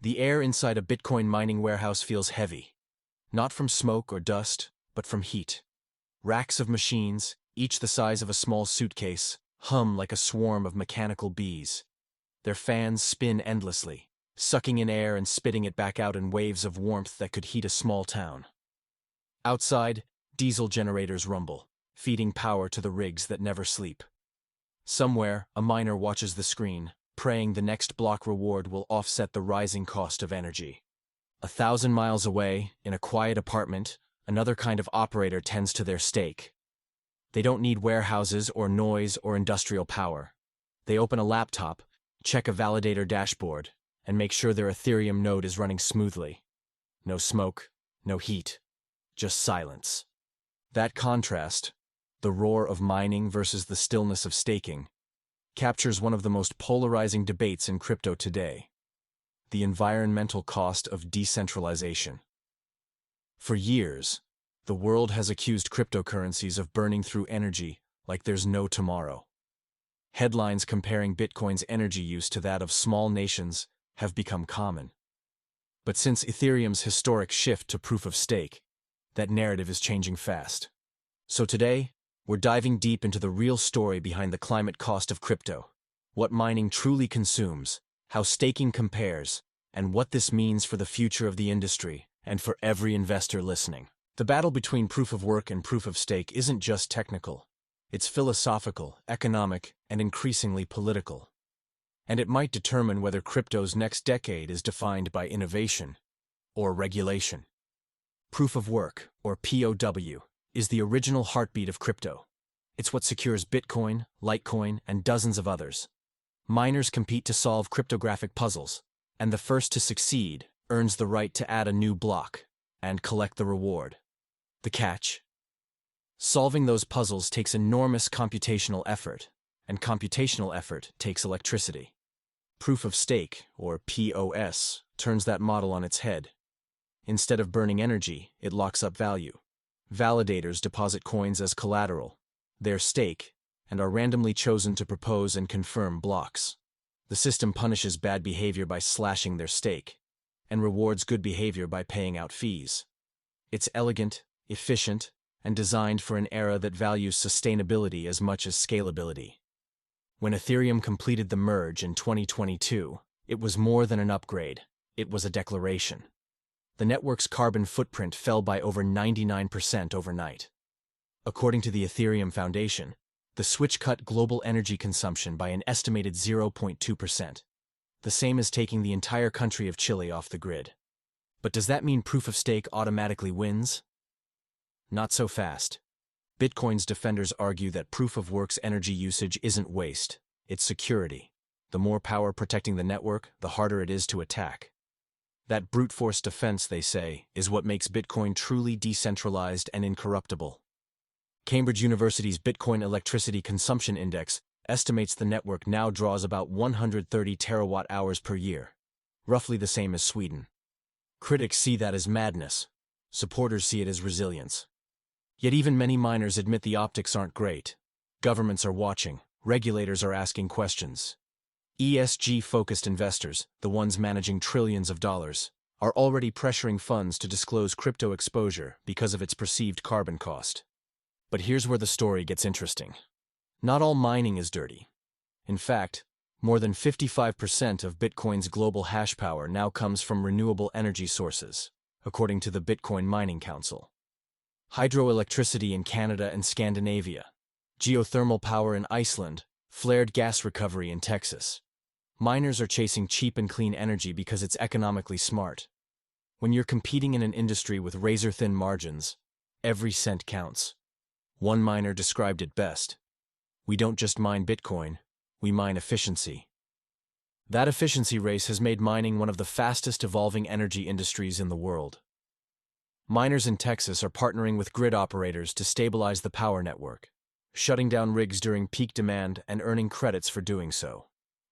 The air inside a Bitcoin mining warehouse feels heavy, not from smoke or dust, but from heat. Racks of machines, each the size of a small suitcase, hum like a swarm of mechanical bees. Their fans spin endlessly, sucking in air and spitting it back out in waves of warmth that could heat a small town. Outside, diesel generators rumble, feeding power to the rigs that never sleep. Somewhere, a miner watches the screen, praying the next block reward will offset the rising cost of energy. 1,000 miles away, in a quiet apartment, another kind of operator tends to their stake. They don't need warehouses or noise or industrial power. They open a laptop, check a validator dashboard, and make sure their Ethereum node is running smoothly. No smoke, no heat, just silence. That contrast, the roar of mining versus the stillness of staking, captures one of the most polarizing debates in crypto today: the environmental cost of decentralization. For years, the world has accused cryptocurrencies of burning through energy like there's no tomorrow. Headlines comparing Bitcoin's energy use to that of small nations have become common. But since Ethereum's historic shift to proof of stake, that narrative is changing fast. So today, we're diving deep into the real story behind the climate cost of crypto, what mining truly consumes, how staking compares, and what this means for the future of the industry and for every investor listening. The battle between proof of work and proof of stake isn't just technical. It's philosophical, economic, and increasingly political. And it might determine whether crypto's next decade is defined by innovation or regulation. Proof of work, or POW, is the original heartbeat of crypto. It's what secures Bitcoin, Litecoin, and dozens of others. Miners compete to solve cryptographic puzzles, and the first to succeed earns the right to add a new block and collect the reward. The catch: solving those puzzles takes enormous computational effort, and computational effort takes electricity. Proof of stake, or POS, turns that model on its head. Instead of burning energy, it locks up value. Validators deposit coins as collateral, their stake, and are randomly chosen to propose and confirm blocks. The system punishes bad behavior by slashing their stake, and rewards good behavior by paying out fees. It's elegant, efficient, and designed for an era that values sustainability as much as scalability. When Ethereum completed the merge in 2022, it was more than an upgrade, it was a declaration. The network's carbon footprint fell by over 99% overnight. According to the Ethereum Foundation, the switch cut global energy consumption by an estimated 0.2%, the same as taking the entire country of Chile off the grid. But does that mean proof of stake automatically wins? Not so fast. Bitcoin's defenders argue that proof of work's energy usage isn't waste, it's security. The more power protecting the network, the harder it is to attack. That brute force defense, they say, is what makes Bitcoin truly decentralized and incorruptible. Cambridge University's Bitcoin Electricity Consumption Index estimates the network now draws about 130 terawatt-hours per year, roughly the same as Sweden. Critics see that as madness. Supporters see it as resilience. Yet even many miners admit the optics aren't great. Governments are watching, regulators are asking questions. ESG-focused investors, the ones managing trillions of dollars, are already pressuring funds to disclose crypto exposure because of its perceived carbon cost. But here's where the story gets interesting. Not all mining is dirty. In fact, more than 55% of Bitcoin's global hash power now comes from renewable energy sources, according to the Bitcoin Mining Council. Hydroelectricity in Canada and Scandinavia, geothermal power in Iceland, flared gas recovery in Texas. Miners are chasing cheap and clean energy because it's economically smart. When you're competing in an industry with razor-thin margins, every cent counts. One miner described it best: "We don't just mine Bitcoin, we mine efficiency." That efficiency race has made mining one of the fastest evolving energy industries in the world. Miners in Texas are partnering with grid operators to stabilize the power network, shutting down rigs during peak demand and earning credits for doing so.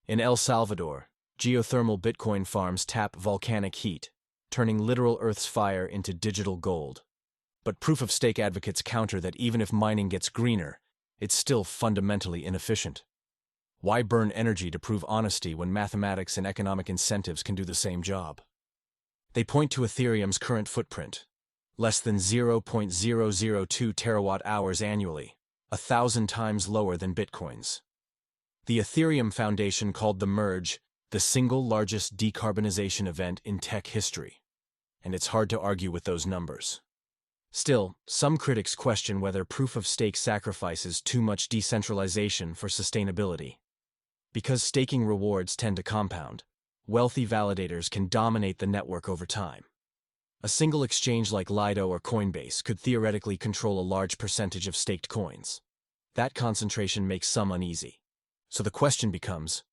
In El Salvador, geothermal Bitcoin farms tap volcanic heat, turning literal Earth's fire into digital gold. But proof-of-stake advocates counter that even if mining gets greener, it's still fundamentally inefficient. Why burn energy to prove honesty when mathematics and economic incentives can do the same job? They point to Ethereum's current footprint, less than 0.002 terawatt-hours annually, 1,000 times lower than Bitcoin's. The Ethereum Foundation called the merge the single largest decarbonization event in tech history, and it's hard to argue with those numbers. Still, some critics question whether proof-of-stake sacrifices too much decentralization for sustainability. Because staking rewards tend to compound, wealthy validators can dominate the network over time. A single exchange like Lido or Coinbase could theoretically control a large percentage of staked coins. That concentration makes some uneasy. So the question becomes,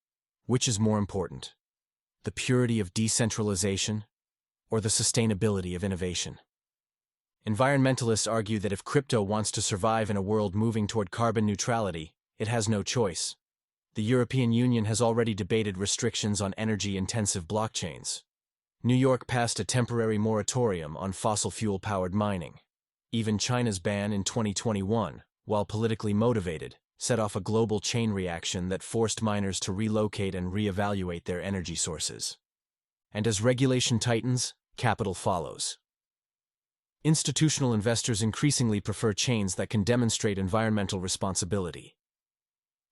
which is more important? The purity of decentralization or the sustainability of innovation? Environmentalists argue that if crypto wants to survive in a world moving toward carbon neutrality, it has no choice. The European Union has already debated restrictions on energy-intensive blockchains. New York passed a temporary moratorium on fossil fuel-powered mining. Even China's ban in 2021, while politically motivated, set off a global chain reaction that forced miners to relocate and reevaluate their energy sources. And as regulation tightens, capital follows. Institutional investors increasingly prefer chains that can demonstrate environmental responsibility.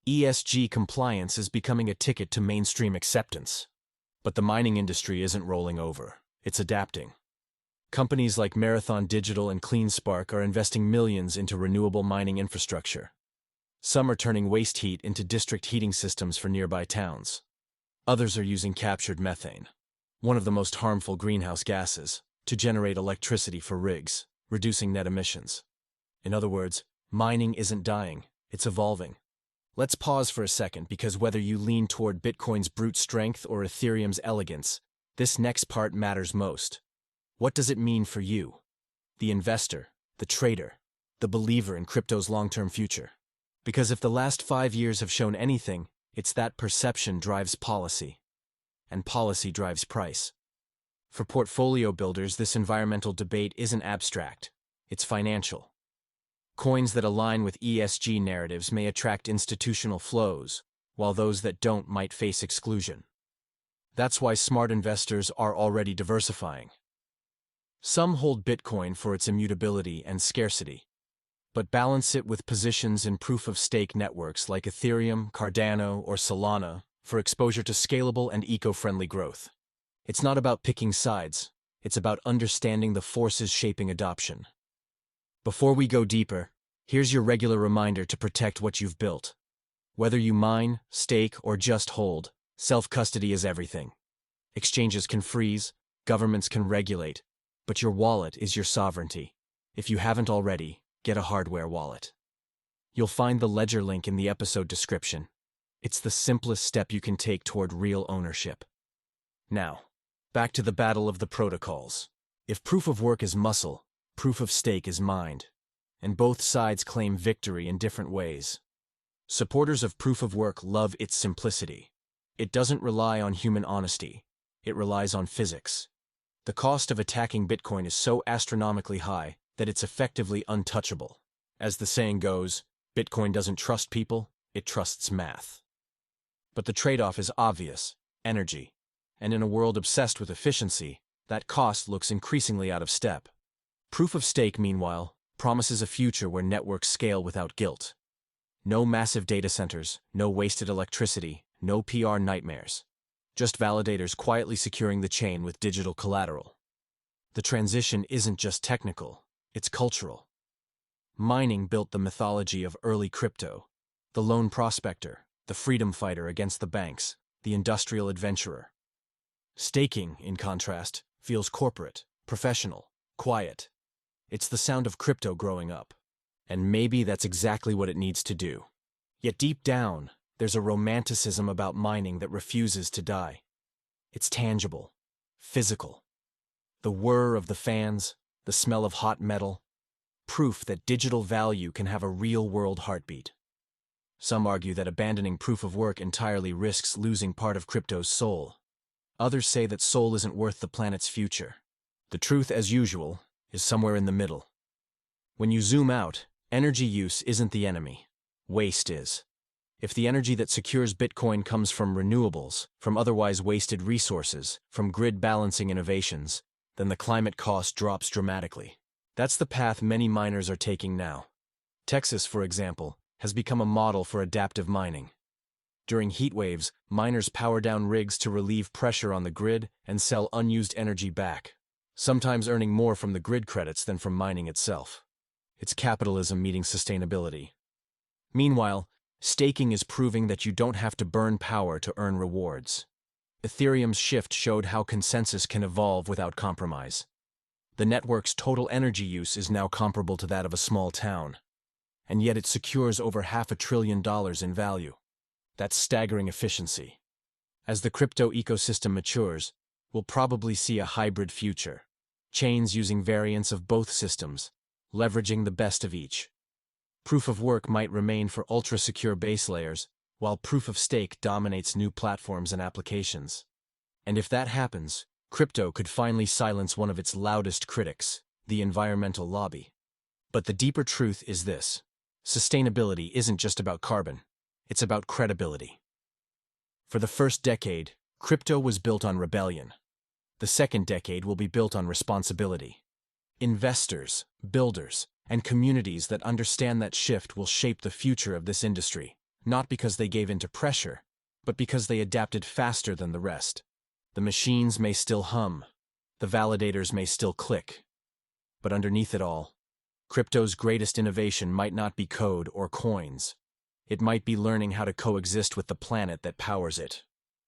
ESG compliance is becoming a ticket to mainstream acceptance. But the mining industry isn't rolling over. It's adapting. Companies like Marathon Digital and CleanSpark are investing millions into renewable mining infrastructure. Some are turning waste heat into district heating systems for nearby towns. Others are using captured methane, one of the most harmful greenhouse gases, to generate electricity for rigs, reducing net emissions. In other words, mining isn't dying, it's evolving. Let's pause for a second, because whether you lean toward Bitcoin's brute strength or Ethereum's elegance, this next part matters most. What does it mean for you, the investor, the trader, the believer in crypto's long-term future? Because if the last 5 years have shown anything, it's that perception drives policy, and policy drives price. For portfolio builders, this environmental debate isn't abstract, it's financial. Coins that align with ESG narratives may attract institutional flows, while those that don't might face exclusion. That's why smart investors are already diversifying. Some hold Bitcoin for its immutability and scarcity, but balance it with positions in proof-of-stake networks like Ethereum, Cardano, or Solana for exposure to scalable and eco-friendly growth. It's not about picking sides, it's about understanding the forces shaping adoption. Before we go deeper, here's your regular reminder to protect what you've built. Whether you mine, stake, or just hold, self-custody is everything. Exchanges can freeze, governments can regulate, but your wallet is your sovereignty. If you haven't already, get a hardware wallet. You'll find the ledger link in the episode description. It's the simplest step you can take toward real ownership. Now, back to the battle of the protocols. If proof of work is muscle, proof of stake is mind, and both sides claim victory in different ways. Supporters of proof of work love its simplicity. It doesn't rely on human honesty, it relies on physics. The cost of attacking Bitcoin is so astronomically high that it's effectively untouchable. As the saying goes, Bitcoin doesn't trust people, it trusts math. But the trade-off is obvious: energy. And in a world obsessed with efficiency, that cost looks increasingly out of step. Proof of stake, meanwhile, promises a future where networks scale without guilt. No massive data centers, no wasted electricity, no PR nightmares. Just validators quietly securing the chain with digital collateral. The transition isn't just technical, it's cultural. Mining built the mythology of early crypto: the lone prospector, the freedom fighter against the banks, the industrial adventurer. Staking, in contrast, feels corporate, professional, quiet. It's the sound of crypto growing up. And maybe that's exactly what it needs to do. Yet deep down, there's a romanticism about mining that refuses to die. It's tangible, physical. The whir of the fans, the smell of hot metal, proof that digital value can have a real-world heartbeat. Some argue that abandoning proof of work entirely risks losing part of crypto's soul. Others say that soul isn't worth the planet's future. The truth, as usual, is somewhere in the middle. When you zoom out, energy use isn't the enemy. Waste is. If the energy that secures Bitcoin comes from renewables, from otherwise wasted resources, from grid balancing innovations, then the climate cost drops dramatically. That's the path many miners are taking now. Texas, for example, has become a model for adaptive mining. During heat waves, miners power down rigs to relieve pressure on the grid and sell unused energy back, sometimes earning more from the grid credits than from mining itself. It's capitalism meeting sustainability. Meanwhile, staking is proving that you don't have to burn power to earn rewards. Ethereum's shift showed how consensus can evolve without compromise. The network's total energy use is now comparable to that of a small town, and yet it secures over $500 billion in value. That's staggering efficiency. As the crypto ecosystem matures, we'll probably see a hybrid future. Chains using variants of both systems, leveraging the best of each. Proof of work might remain for ultra-secure base layers, while proof of stake dominates new platforms and applications. And if that happens, crypto could finally silence one of its loudest critics, the environmental lobby. But the deeper truth is this: sustainability isn't just about carbon. It's about credibility. For the first decade, crypto was built on rebellion. The second decade will be built on responsibility. Investors, builders, and communities that understand that shift will shape the future of this industry, not because they gave in to pressure, but because they adapted faster than the rest. The machines may still hum, the validators may still click, but underneath it all, crypto's greatest innovation might not be code or coins. It might be learning how to coexist with the planet that powers it.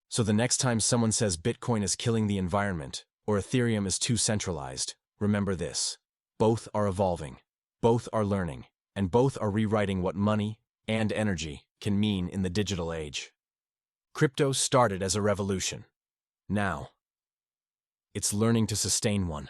So the next time someone says Bitcoin is killing the environment, or Ethereum is too centralized, remember this: both are evolving, both are learning, and both are rewriting what money and energy can mean in the digital age. Crypto started as a revolution. Now, it's learning to sustain one.